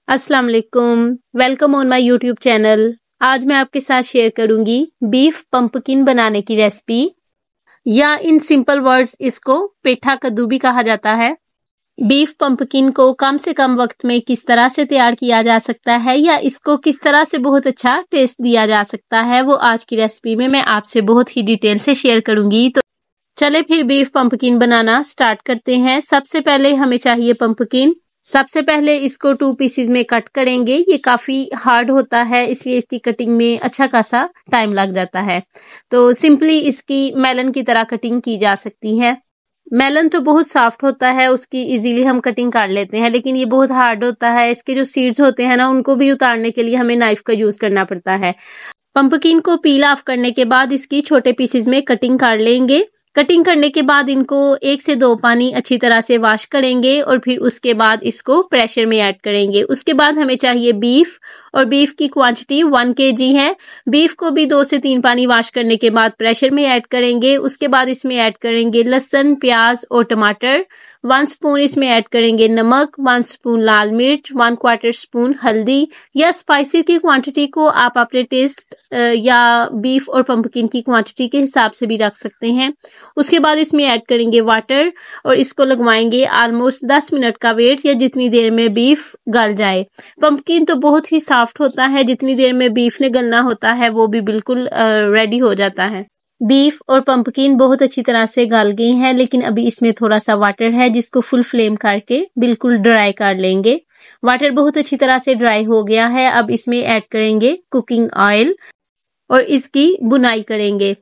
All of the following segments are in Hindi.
अस्सलाम वालेकुम, welcome on my YouTube channel. आज मैं आपके साथ शेयर करूंगी बीफ पंपकिन बनाने की रेसिपी, या इन सिंपल वर्ड्स इसको पेठा कद्दू भी कहा जाता है। बीफ पंपकिन को कम से कम वक्त में किस तरह से तैयार किया जा सकता है या इसको किस तरह से बहुत अच्छा टेस्ट दिया जा सकता है, वो आज की रेसिपी में मैं आपसे बहुत ही डिटेल से शेयर करूंगी। तो चले फिर बीफ पंपकिन बनाना स्टार्ट करते हैं। सबसे पहले हमें चाहिए पंपकिन। सबसे पहले इसको 2 पीसेस में कट करेंगे। ये काफी हार्ड होता है, इसलिए इसकी कटिंग में अच्छा खासा टाइम लग जाता है। तो सिंपली इसकी मेलन की तरह कटिंग की जा सकती है। मेलन तो बहुत सॉफ्ट होता है, उसकी इजीली हम कटिंग कर लेते हैं, लेकिन ये बहुत हार्ड होता है। इसके जो सीड्स होते हैं ना, उनको भी उतारने के लिए हमें नाइफ का यूज करना पड़ता है। पंपकिन को पील ऑफ करने के बाद इसकी छोटे पीसेस में कटिंग कर लेंगे। कटिंग करने के बाद इनको 1 से 2 पानी अच्छी तरह से वॉश करेंगे और फिर उसके बाद इसको प्रेशर में ऐड करेंगे। उसके बाद हमें चाहिए बीफ, और बीफ की क्वांटिटी 1 kg है। बीफ को भी 2 से 3 पानी वॉश करने के बाद प्रेशर में ऐड करेंगे। उसके बाद इसमें ऐड करेंगे लहसुन, प्याज और टमाटर। 1 स्पून इसमें ऐड करेंगे नमक, 1 स्पून लाल मिर्च, 1/4 स्पून हल्दी। या स्पाइसी की क्वांटिटी को आप अपने टेस्ट या बीफ और पंपकिन की क्वांटिटी के हिसाब से भी रख सकते हैं। उसके बाद इसमें ऐड करेंगे वाटर और इसको लगवाएंगे ऑलमोस्ट 10 मिनट का वेट, या जितनी देर में बीफ गल जाए। पंपकिन तो बहुत ही सॉफ्ट होता है, जितनी देर में बीफ ने गलना होता है वो भी बिल्कुल रेडी हो जाता है। बीफ और पंपकिन बहुत अच्छी तरह से गल गई हैं, लेकिन अभी इसमें थोड़ा सा वाटर है जिसको फुल फ्लेम करके बिल्कुल ड्राई कर लेंगे। वाटर बहुत अच्छी तरह से ड्राई हो गया है। अब इसमें ऐड करेंगे कुकिंग ऑयल और इसकी बुनाई करेंगे।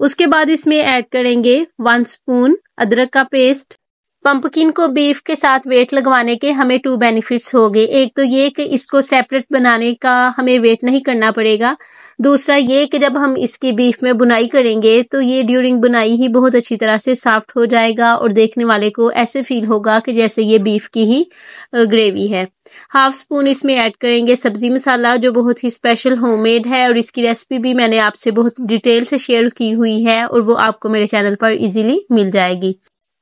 उसके बाद इसमें ऐड करेंगे 1 स्पून अदरक का पेस्ट। पंपकिन को बीफ के साथ वेट लगवाने के हमें 2 बेनिफिट्स हो गए। एक तो ये कि इसको सेपरेट बनाने का हमें वेट नहीं करना पड़ेगा। दूसरा ये कि जब हम इसकी बीफ में बुनाई करेंगे तो ये ड्यूरिंग बुनाई ही बहुत अच्छी तरह से सॉफ्ट हो जाएगा और देखने वाले को ऐसे फील होगा कि जैसे ये बीफ की ही ग्रेवी है। 1/2 स्पून इसमें ऐड करेंगे सब्जी मसाला, जो बहुत ही स्पेशल होममेड है, और इसकी रेसिपी भी मैंने आपसे बहुत डिटेल से शेयर की हुई है और वो आपको मेरे चैनल पर इजीली मिल जाएगी।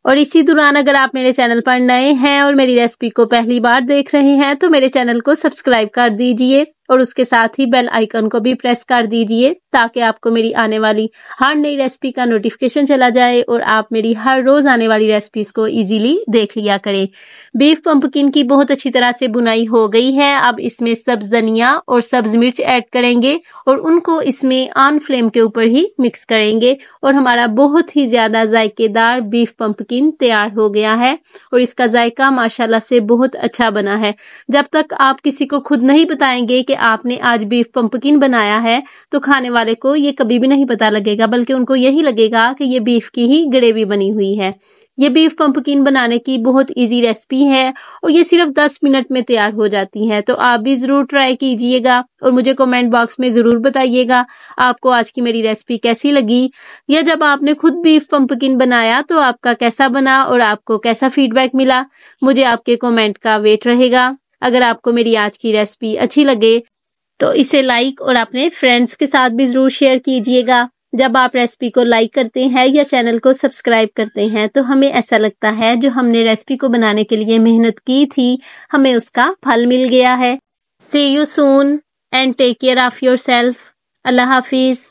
और इसी दौरान अगर आप मेरे चैनल पर नए हैं और मेरी रेसिपी को पहली बार देख रहे हैं तो मेरे चैनल को सब्सक्राइब कर दीजिए और उसके साथ ही बेल आइकन को भी प्रेस कर दीजिए, ताकि आपको मेरी आने वाली हर नई रेसिपी का नोटिफिकेशन चला जाए और आप मेरी हर रोज आने वाली रेसिपीज को इजीली देख लिया करें। बीफ पंपकिन की बहुत अच्छी तरह से बुनाई हो गई है। अब इसमें सब्ज धनिया और सब्ज मिर्च ऐड करेंगे और उनको इसमें ऑन फ्लेम के ऊपर ही मिक्स करेंगे और हमारा बहुत ही ज्यादा जायकेदार बीफ पंपकिन तैयार हो गया है। और इसका जायका माशाल्लाह से बहुत अच्छा बना है। जब तक आप किसी को खुद नहीं बताएंगे कि आपने आज बीफ पंपकिन बनाया है तो खाने वाले को ये कभी भी नहीं पता लगेगा, बल्कि उनको यही लगेगा कि ये बीफ की ही ग्रेवी बनी हुई है। ये बीफ पंपकिन बनाने की बहुत इजी रेसिपी है और ये सिर्फ 10 मिनट में तैयार हो जाती है। तो आप भी जरूर ट्राई कीजिएगा और मुझे कमेंट बॉक्स में जरूर बताइएगा आपको आज की मेरी रेसिपी कैसी लगी, या जब आपने खुद बीफ पंपकिन बनाया तो आपका कैसा बना और आपको कैसा फीडबैक मिला। मुझे आपके कमेंट का वेट रहेगा। अगर आपको मेरी आज की रेसिपी अच्छी लगे तो इसे लाइक और अपने फ्रेंड्स के साथ भी जरूर शेयर कीजिएगा। जब आप रेसिपी को लाइक करते हैं या चैनल को सब्सक्राइब करते हैं तो हमें ऐसा लगता है जो हमने रेसिपी को बनाने के लिए मेहनत की थी, हमें उसका फल मिल गया है। See you soon and take care of yourself. Allah Hafiz.